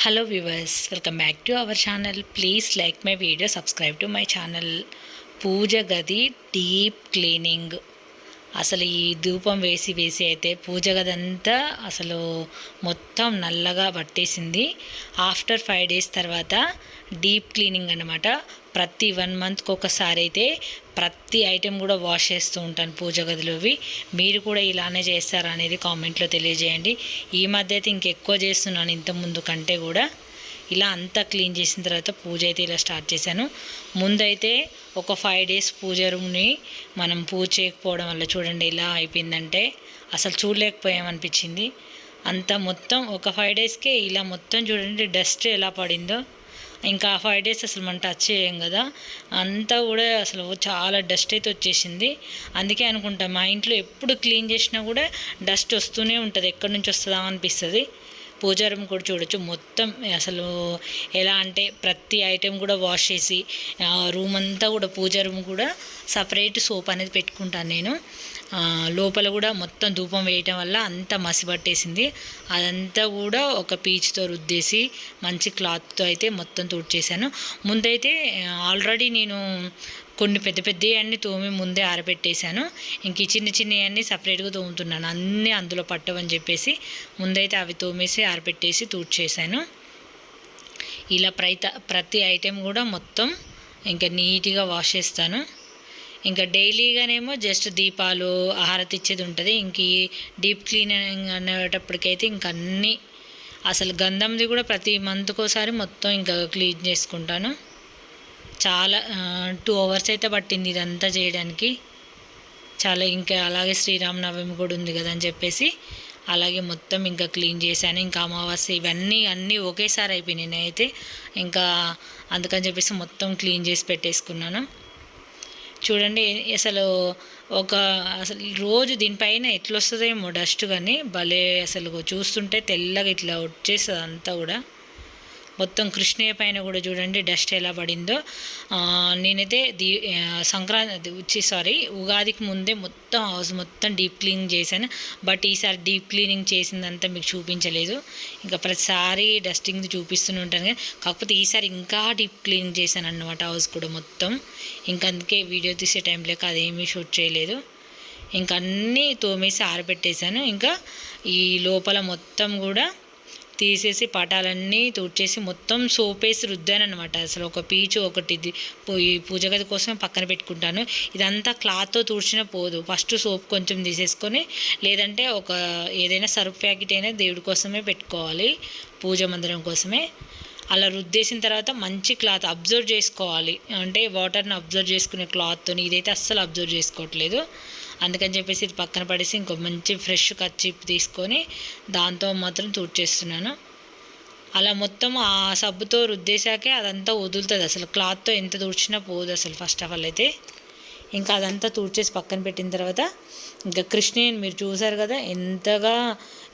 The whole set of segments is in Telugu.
Hello viewers, welcome back to our channel. Please like my video, subscribe to my channel. పూజ గది డీప్ క్లీనింగ్. అసలు ఈ ధూపం వేసి అయితే పూజ గది అంతా అసలు మొత్తం నల్లగా పట్టేసింది. ఆఫ్టర్ 5 days తర్వాత డీప్ క్లీనింగ్ అన్నమాట. ప్రతి 1 monthకి ఒకసారి అయితే ప్రతి ఐటెం కూడా వాష్ చేస్తూ ఉంటాను పూజ గదిలోవి. మీరు కూడా ఇలానే చేస్తారా అనేది కామెంట్లో తెలియజేయండి. ఈ మధ్య అయితే ఇంకెక్కువ చేస్తున్నాను ఇంతకుముందు కంటే కూడా. ఇలా అంతా క్లీన్ చేసిన తర్వాత పూజ అయితే ఇలా స్టార్ట్ చేశాను. ముందైతే ఒక 5 days పూజ రూమ్ని మనం పూజ చేయకపోవడం వల్ల చూడండి ఇలా అయిపోయిందంటే అసలు చూడలేకపోయామనిపించింది. అంతా మొత్తం ఒక 5 daysకే ఇలా మొత్తం చూడండి డస్ట్ ఎలా పడిందో. ఇంకా 5 days అసలు మనం టచ్ చేయం కదా, అంతా కూడా అసలు చాలా డస్ట్ అయితే వచ్చేసింది. అందుకే అనుకుంటా మా ఇంట్లో ఎప్పుడు క్లీన్ చేసినా కూడా డస్ట్ వస్తూనే ఉంటుంది, ఎక్కడి నుంచి వస్తుందా అనిపిస్తుంది. పూజా రూమ్ కూడా చూడొచ్చు మొత్తం అసలు ఎలా అంటే ప్రతి ఐటెం కూడా వాష్ చేసి రూమ్ అంతా కూడా పూజా రూమ్ కూడా సపరేట్ సోప్ అనేది పెట్టుకుంటాను నేను. లోపల కూడా మొత్తం ధూపం వేయటం వల్ల అంతా మసి పట్టేసింది. అదంతా కూడా ఒక పీచుతో రుద్దేసి మంచి క్లాత్తో అయితే మొత్తం తుడిచేసాను. ముందైతే ఆల్రెడీ నేను కొన్ని పెద్ద పెద్దవన్నీ తోమి ముందే ఆరబెట్టేశాను. ఇంక ఈ చిన్న చిన్నవన్నీ సపరేట్గా తోముతున్నాను, అన్నీ అందులో పట్టవని చెప్పేసి ముందైతే అవి తోమేసి ఆరబెట్టేసి తూడ్చేసాను. ఇలా ప్రతి ఐటెం కూడా మొత్తం ఇంకా నీట్గా వాష్ చేస్తాను. ఇంకా డైలీగానేమో జస్ట్ దీపాలు హారతి ఇచ్చేది ఉంటుంది. ఇంక ఈ డీప్ క్లీనింగ్ అనేటప్పటికైతే ఇంక అన్నీ అసలు గంధంది కూడా ప్రతి మంత్కోసారి మొత్తం ఇంకా క్లీన్ చేసుకుంటాను. చాలా 2 hours అయితే పట్టింది ఇదంతా చేయడానికి. చాలా ఇంకా అలాగే శ్రీరామనవమి కూడా ఉంది కదా అని చెప్పేసి అలాగే మొత్తం ఇంకా క్లీన్ చేశాను. ఇంకా అమావాస్య ఇవన్నీ అన్నీ ఒకేసారి అయిపోయినాయి నేనైతే. ఇంకా అందుకని చెప్పేసి మొత్తం క్లీన్ చేసి పెట్టేసుకున్నాను. చూడండి అసలు అసలు రోజు దీనిపైన ఎట్లా వస్తుందేమో డస్ట్, కానీ భలే అసలు చూస్తుంటే తెల్లగా ఇట్లా వచ్చేస్తుంది అంతా కూడా. మొత్తం కృష్ణయ్య పైన కూడా చూడండి డస్ట్ ఎలా పడిందో. నేనైతే ఉగాదికి ముందే మొత్తం హౌస్ మొత్తం డీప్ క్లీనింగ్ చేశాను. బట్ ఈసారి డీప్ క్లీనింగ్ చేసిందంతా మీకు చూపించలేదు. ఇంకా ప్రతిసారి డస్టింగ్ చూపిస్తూనే ఉంటాను కానీ కాకపోతే ఈసారి ఇంకా డీప్ క్లీనింగ్ చేశాను అన్నమాట హౌస్ కూడా మొత్తం. ఇంకా అందుకే వీడియో తీసే టైం లేక అదేమీ షూట్ చేయలేదు. ఇంకా అన్నీ తోమేసి ఆరబెట్టేశాను. ఇంకా ఈ లోపల మొత్తం కూడా తీసేసి పటాలన్నీ తుడిచేసి మొత్తం సోప్ వేసి రుద్దాను అనమాట. అసలు ఒక పీచు ఒకటి పూజ గది కోసమే పక్కన పెట్టుకుంటాను. ఇదంతా క్లాత్తో తుడిచినా పోదు. ఫస్ట్ సోప్ కొంచెం తీసేసుకొని లేదంటే ఏదైనా సర్ఫ్ ప్యాకెట్ అయినా దేవుడి కోసమే పెట్టుకోవాలి, పూజ మందిరం కోసమే. అలా రుద్దేసిన తర్వాత మంచి క్లాత్ అబ్జర్వ్ చేసుకోవాలి, అంటే వాటర్ని అబ్జర్వ్ చేసుకునే క్లాత్తో. ఇదైతే అస్సలు అబ్జర్వ్ చేసుకోవట్లేదు. అందుకని చెప్పేసి ఇది పక్కన పడేసి ఇంకో మంచి ఫ్రెష్ కర్చీప్ తీసుకొని దాంతో మాత్రం తుడిచేస్తున్నాను. అలా మొత్తం ఆ సబ్బుతో రుద్దేశాకే అదంతా వదులుతుంది. అసలు క్లాత్తో ఎంత తుడిచినా పోదు అసలు ఫస్ట్ ఆఫ్ ఆల్ అయితే. ఇంకా అదంతా తుడిచేసి పక్కన పెట్టిన తర్వాత ఇంకా కృష్ణయ్యని మీరు చూసారు కదా ఎంతగా.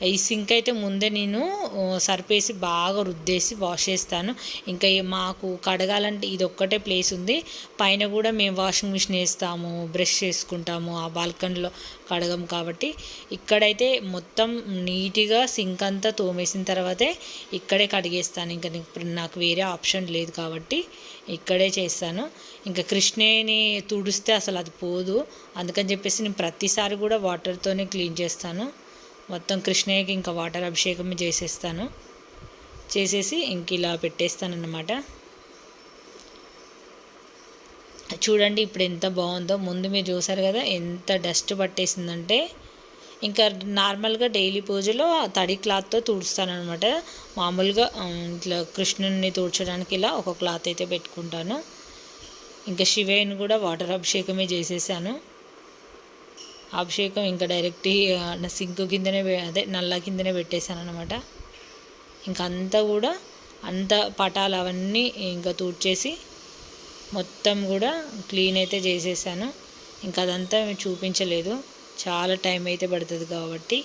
ఈ సింక్ అయితే ముందే నేను సర్పేసి బాగా రుద్దేసి వాష్ చేస్తాను. ఇంకా మాకు కడగాలంటే ఇది ఒక్కటే ప్లేస్ ఉంది, పైన కూడా మేము వాషింగ్ మిషన్ వేస్తాము, బ్రష్ చేసుకుంటాము, ఆ బాల్కనీలో కడగం కాబట్టి ఇక్కడైతే మొత్తం నీట్గా సింక్ అంతా తోమేసిన తర్వాతే ఇక్కడే కడిగేస్తాను. ఇంకా నాకు వేరే ఆప్షన్ లేదు కాబట్టి ఇక్కడే చేస్తాను. ఇంకా కృష్ణయ్యని తుడిస్తే అసలు అది పోదు, అందుకని చెప్పేసి నేను ప్రతిసారి కూడా వాటర్తోనే క్లీన్ చేస్తాను. మొత్తం కృష్ణయ్యకి ఇంకా వాటర్ అభిషేకం చేసేసి ఇంక ఇలా పెట్టేస్తాను అన్నమాట. చూడండి ఇప్పుడు ఎంత బాగుందో. ముందు మీరు చూసారు కదా ఎంత డస్ట్ పట్టేసిందంటే. ఇంకా నార్మల్గా డైలీ పూజలో తడి క్లాత్తో తుడుస్తాను అనమాట. మామూలుగా ఇట్లా కృష్ణుని తుడచడానికి ఇలా ఒక క్లాత్ అయితే పెట్టుకుంటాను. ఇంకా శివయ్యని కూడా వాటర్ అభిషేకమే చేసేసాను. అభిషేకం ఇంకా డైరెక్ట్ సింక్ కిందనే నల్ల కిందనే పెట్టేశాను అనమాట. ఇంకా అంతా కూడా పటాలు అవన్నీ ఇంకా తుడిచేసి మొత్తం కూడా క్లీన్ అయితే చేసేసాను. ఇంకా అదంతా చూపించలేదు, చాలా టైం అయితే పడుతుంది కాబట్టి.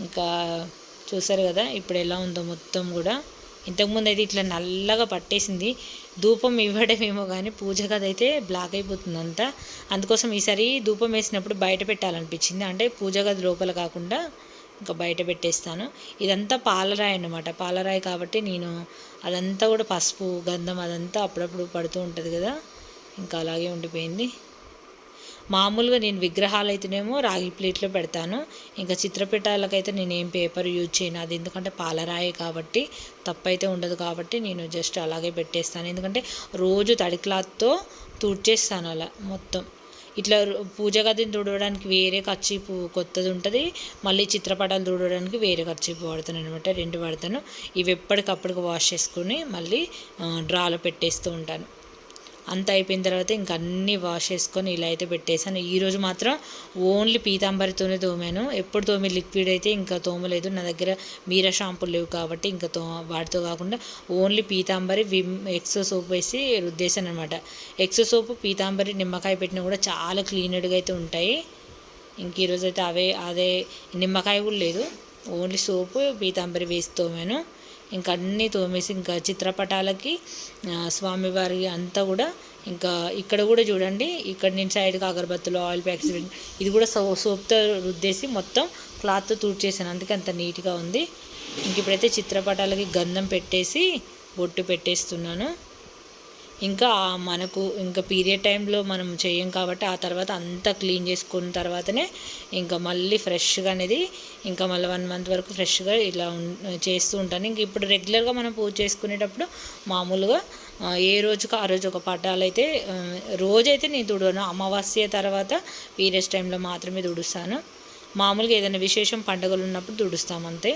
ఇంకా చూసారు కదా ఇప్పుడు ఎలా ఉందో మొత్తం కూడా. ఇంతకుముందు అయితే ఇట్లా నల్లగా పట్టేసింది. ధూపం ఇవ్వడమేమో కానీ పూజ గది అయితే బ్లాక్ అయిపోతుంది అంతా. అందుకోసం ఈసారి ధూపం వేసినప్పుడు బయట పెట్టాలనిపించింది, అంటే పూజ గది లోపల కాకుండా ఇంకా బయట పెట్టేస్తాను. ఇదంతా పాలరాయి అన్నమాట. పాలరాయి కాబట్టి నేను అదంతా కూడా పసుపు గంధం అదంతా అప్పుడప్పుడు పడుతూ ఉంటుంది కదా, ఇంకా అలాగే ఉండిపోయింది. మామూలుగా నేను విగ్రహాలు అయితేనేమో రాగి ప్లేట్లో పెడతాను. ఇంకా చిత్రపటాలకైతే నేను ఏం పేపర్ యూజ్ చేయను. అది ఎందుకంటే పాలరాయి కాబట్టి తప్పైతే ఉండదు కాబట్టి నేను జస్ట్ అలాగే పెట్టేస్తాను. ఎందుకంటే రోజు తడి క్లాత్తో తుడిచేస్తాను అలా మొత్తం. ఇట్లా పూజ గదిని తుడవడానికి వేరే కర్చీపు కొత్తది ఉంటుంది, మళ్ళీ చిత్రపటాలు తుడవడానికి వేరే కర్చీపు వాడతాను అనమాట. 2 వాడతాను. ఇవి ఎప్పటికప్పటికి వాష్ చేసుకుని మళ్ళీ డ్రాలో పెట్టేస్తూ ఉంటాను. అంత అయిపోయిన తర్వాత ఇంక అన్నీ వాష్ చేసుకొని ఇలా అయితే పెట్టేశాను. ఈరోజు మాత్రం ఓన్లీ పీతాంబరితోనే తోమాను. ఎప్పుడు తోమి లిక్విడ్ అయితే ఇంకా తోమలేదు. నా దగ్గర మీరా షాంపూలు లేవు కాబట్టి ఇంకా వాటితో కాకుండా only Pitambari Vim exo soap వేసి రుద్దేశాను అనమాట. ఎక్సో సోపు పీతాంబరి నిమ్మకాయ పెట్టినా కూడా చాలా క్లీన్డ్గా అయితే ఉంటాయి. ఇంక ఈరోజు అయితే అదే నిమ్మకాయ కూడా లేదు, ఓన్లీ సోపు పీతాంబరి వేసి తోమాను. ఇంకా అన్నీ తోమేసి ఇంకా చిత్రపటాలకి స్వామివారి అంతా కూడా ఇంకా ఇక్కడ కూడా చూడండి, ఇక్కడ నేను సైడ్కి అగరబత్తులు ఆయిల్ ప్యాకెట్స్ ఇది కూడా సోప్తో రుద్దేసి మొత్తం క్లాత్తో తుడిచేసాను, అందుకే అంత నీట్గా ఉంది. ఇంక ఇప్పుడైతే చిత్రపటాలకి గంధం పెట్టేసి బొట్టు పెట్టేస్తున్నాను. ఇంకా మనకు ఇంకా పీరియడ్ టైంలో మనం చేయం కాబట్టి ఆ తర్వాత అంతా క్లీన్ చేసుకున్న తర్వాతనే ఇంకా మళ్ళీ ఫ్రెష్గా అనేది ఇంకా మళ్ళీ 1 మంత్ వరకు ఫ్రెష్గా ఇలా చేస్తూ ఉంటాను. ఇంక ఇప్పుడు రెగ్యులర్గా మనం పూజ చేసుకునేటప్పుడు మామూలుగా ఏ రోజుకు ఆ రోజు ఒక పటాలు అయితే రోజైతే నేను తుడవను. అమావాస్య తర్వాత పీరియడ్స్ టైంలో మాత్రమే తుడుస్తాను. మామూలుగా ఏదైనా విశేషం పండుగలు ఉన్నప్పుడు తుడుస్తాం అంతే.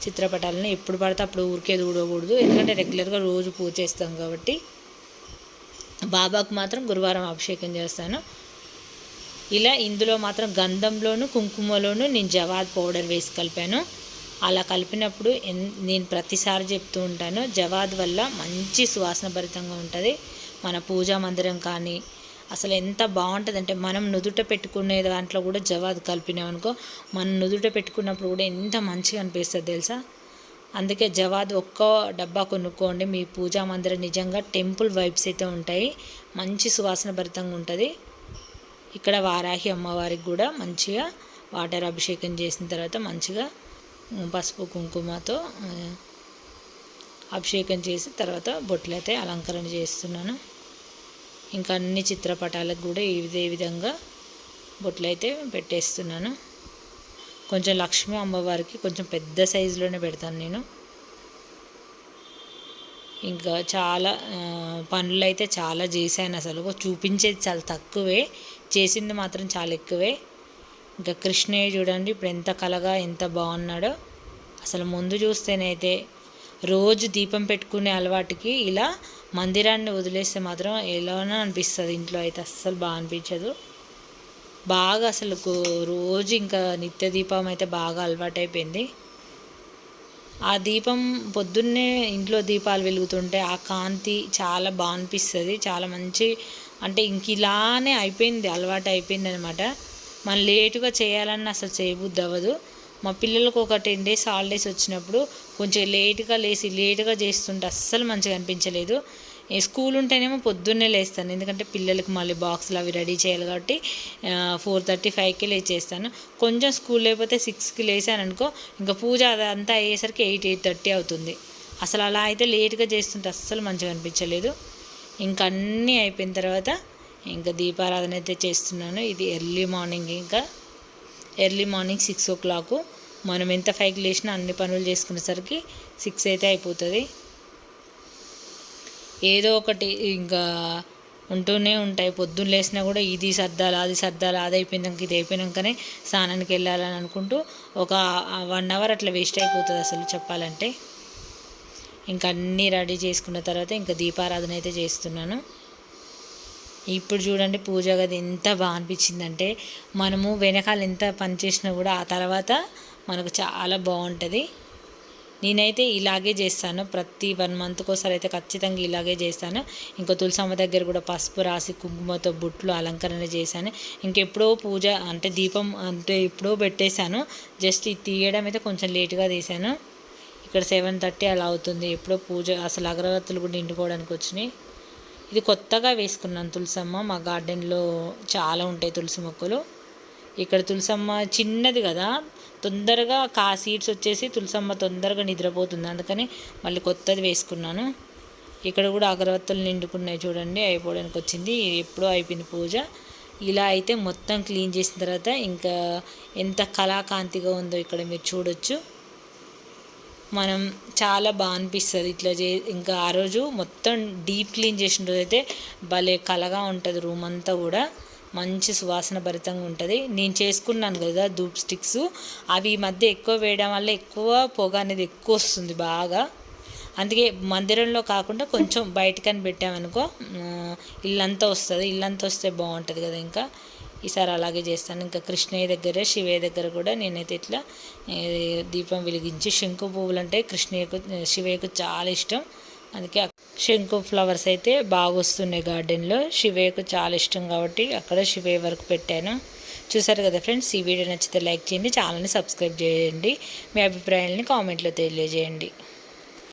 చిత్రపటాలను ఎప్పుడు పడితే అప్పుడు ఊరికే తుడవకూడదు, ఎందుకంటే రెగ్యులర్గా రోజు పూజ చేస్తాం కాబట్టి. బాబాకు మాత్రం గురువారం అభిషేకం చేస్తాను. ఇలా ఇందులో మాత్రం గంధంలోను కుంకుమలోను నేను జవాద్ పౌడర్ వేసి కలిపాను. అలా కలిపినప్పుడు నేను ప్రతిసారి చెప్తూ ఉంటాను, జవాద్ వల్ల మంచి సువాసన భరితంగా ఉంటుంది. మన పూజా మందిరం కానీ అసలు ఎంత బాగుంటుందంటే మనం నుదుట పెట్టుకునే దాంట్లో కూడా జవాద్ కలిపినామనుకో, మనం నుదుట పెట్టుకున్నప్పుడు కూడా ఎంత మంచిగా అనిపిస్తుంది తెలుసా. అందుకే జవాద్ ఒక్క డబ్బా కొనుక్కోండి, మీ పూజా మందిరం నిజంగా టెంపుల్ వైబ్స్ అయితే ఉంటాయి, మంచి సువాసన భరితంగా ఉంటుంది. ఇక్కడ వారాహి అమ్మవారికి కూడా మంచిగా వాటర్ అభిషేకం చేసిన తర్వాత మంచిగా పసుపు కుంకుమతో అభిషేకం చేసి తర్వాత బొట్లు అయితే అలంకరణ చేస్తున్నాను. ఇంకా అన్ని చిత్రపటాలకు కూడా ఇదే విధంగా బొట్లు అయితే పెట్టేస్తున్నాను. కొంచెం లక్ష్మీ అమ్మవారికి కొంచెం పెద్ద సైజులోనే పెడతాను నేను. ఇంకా చాలా పనులు అయితే చాలా చేశాను, అసలు చూపించేది చాలా తక్కువే, చేసింది మాత్రం చాలా ఎక్కువే. ఇంకా కృష్ణయ్య చూడండి ఇప్పుడు ఎంత కలగా ఎంత బాగున్నాడో. అసలు ముందు చూస్తేనైతే రోజు దీపం పెట్టుకునే అలవాటుకి ఇలా మందిరాన్ని వదిలేస్తే మాత్రం ఎలానో అనిపిస్తుంది, ఇంట్లో అయితే అస్సలు బాగా అనిపించదు. బాగా అసలు రోజు ఇంకా నిత్య దీపం అయితే బాగా అలవాటైపోయింది. ఆ దీపం పొద్దున్నే ఇంట్లో దీపాలు వెలుగుతుంటే ఆ కాంతి చాలా బాగా అనిపిస్తుంది, చాలా మంచి, అంటే ఇంక ఇలానే అయిపోయింది, అలవాటు అయిపోయింది అనమాట. మనం లేటుగా చేయాలన్నా అసలు చేయబుద్ధి అవ్వదు. మా పిల్లలకు ఒక 10 days హాలిడేస్ వచ్చినప్పుడు కొంచెం లేటుగా చేస్తుంటే అస్సలు మంచిగా అనిపించలేదు. స్కూల్ ఉంటేనేమో పొద్దున్నే లేస్తాను, ఎందుకంటే పిల్లలకి మళ్ళీ బాక్సులు అవి రెడీ చేయాలి కాబట్టి 4:35కి లేచేస్తాను. కొంచెం స్కూల్ లేకపోతే 6కి లేసాను అనుకో, ఇంకా పూజ అదంతా అయ్యేసరికి 8:30 అవుతుంది. అసలు అలా అయితే లేట్గా చేస్తుంటే అస్సలు మంచిగా అనిపించలేదు. ఇంకా అన్నీ అయిపోయిన తర్వాత ఇంకా దీపారాధన అయితే చేస్తున్నాను. ఇది ఎర్లీ మార్నింగ్ 6 o'clock. మనం ఎంత 5కి లేచినా అన్ని పనులు చేసుకునేసరికి 6 అయితే అయిపోతుంది. ఏదో ఒకటి ఇంకా ఉంటూనే ఉంటాయి. పొద్దున్న లేసినా కూడా ఇది సర్దాలి అది అయిపోయినాక ఇది అయిపోయినాకనే స్నానానికి వెళ్ళాలని అనుకుంటూ ఒక 1 hour అట్లా వేస్ట్ అయిపోతుంది అసలు చెప్పాలంటే. ఇంకా అన్నీ రెడీ చేసుకున్న తర్వాత ఇంకా దీపారాధన అయితే చేస్తున్నాను. ఇప్పుడు చూడండి పూజ గది ఎంత బాగా అనిపించిందంటే, మనము వెనకాల ఎంత పని చేసినా కూడా ఆ తర్వాత మనకు చాలా బాగుంటుంది. నేనైతే ఇలాగే చేస్తాను, ప్రతి 1 monthకి ఒకసారి అయితే ఖచ్చితంగా ఇలాగే చేస్తాను. ఇంకా తులసమ్మ దగ్గర కూడా పసుపు రాసి కుంకుమతో బుట్లు అలంకరణ చేశాను. ఇంకెప్పుడో పూజ అంటే దీపం అంటే ఎప్పుడో పెట్టేశాను, జస్ట్ ఇది తీయడం అయితే కొంచెం లేట్గా తీశాను. ఇక్కడ 7:30 అలా అవుతుంది. ఎప్పుడో పూజ అసలు అగరబత్తులు కూడా నిండుకోవడానికి వచ్చినాయి. ఇది కొత్తగా వేసుకున్నాను తులసమ్మ, మా గార్డెన్లో చాలా ఉంటాయి తులసి మొక్కలు. ఇక్కడ తులసమ్మ చిన్నది కదా, తొందరగా సీడ్స్ వచ్చేసి తులసమ్మ తొందరగా నిద్రపోతుంది, అందుకని మళ్ళీ కొత్తది వేసుకున్నాను. ఇక్కడ కూడా అగరవత్తులు నిండుకున్నాయి చూడండి, అయిపోవడానికి వచ్చింది, ఎప్పుడో అయిపోయింది పూజ. ఇలా అయితే మొత్తం క్లీన్ చేసిన తర్వాత ఇంకా ఎంత కళాకాంతిగా ఉందో ఇక్కడ మీరు చూడొచ్చు. మనం చాలా బాగా అనిపిస్తుంది ఇట్లా ఇంకా ఆ రోజు మొత్తం డీప్ క్లీన్ చేసిన రోజు అయితే భలే కళగా ఉంటుంది, రూమ్ అంతా కూడా మంచి సువాసన భరితంగా ఉంటుంది. నేను చేసుకున్నాను కదా ధూప్ స్టిక్స్, అవి ఈ మధ్య ఎక్కువ వేయడం వల్ల ఎక్కువ పొగ అనేది ఎక్కువ వస్తుంది బాగా. అందుకే మందిరంలో కాకుండా కొంచెం బయటకని పెట్టామనుకో ఇల్లంతా వస్తుంది, ఇల్లంతా వస్తే బాగుంటుంది కదా. ఇంకా ఈసారి అలాగే చేస్తాను. ఇంకా కృష్ణయ్య దగ్గర శివయ్య దగ్గర కూడా నేనైతే ఇట్లా దీపం వెలిగించి, శంకు పువ్వులు అంటే కృష్ణయ్యకు శివయ్యకు చాలా ఇష్టం, అందుకే శంకు ఫ్లవర్స్ అయితే బాగా వస్తున్నాయి గార్డెన్లో. శివయ్యకు చాలా ఇష్టం కాబట్టి అక్కడ శివయ్య వరకు పెట్టాను. చూసారు కదా ఫ్రెండ్స్, ఈ వీడియో నచ్చితే లైక్ చేయండి, ఛానల్ని సబ్స్క్రైబ్ చేయండి, మీ అభిప్రాయాలని కామెంట్లో తెలియజేయండి.